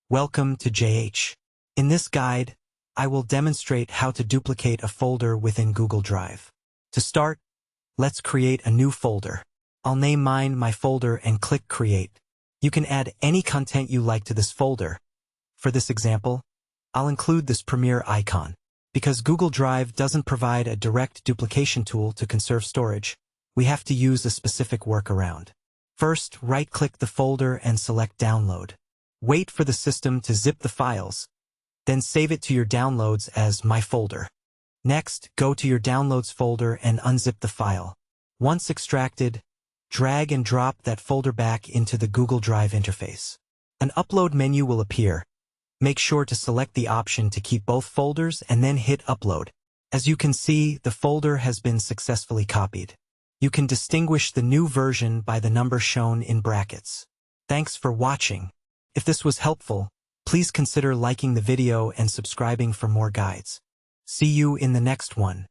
Welcome to JH. In this guide, I will demonstrate how to duplicate a folder within Google Drive. To start, let's create a new folder. I'll name mine My Folder and click Create. You can add any content you like to this folder. For this example, I'll include this Premiere icon. Because Google Drive doesn't provide a direct duplication tool to conserve storage, we have to use a specific workaround. First, right-click the folder and select Download. Wait for the system to zip the files, then save it to your downloads as My Folder. Next, go to your Downloads folder and unzip the file. Once extracted, drag and drop that folder back into the Google Drive interface. An Upload menu will appear. Make sure to select the option to keep both folders and then hit Upload. As you can see, the folder has been successfully copied. You can distinguish the new version by the number shown in brackets. Thanks for watching. If this was helpful, please consider liking the video and subscribing for more guides. See you in the next one.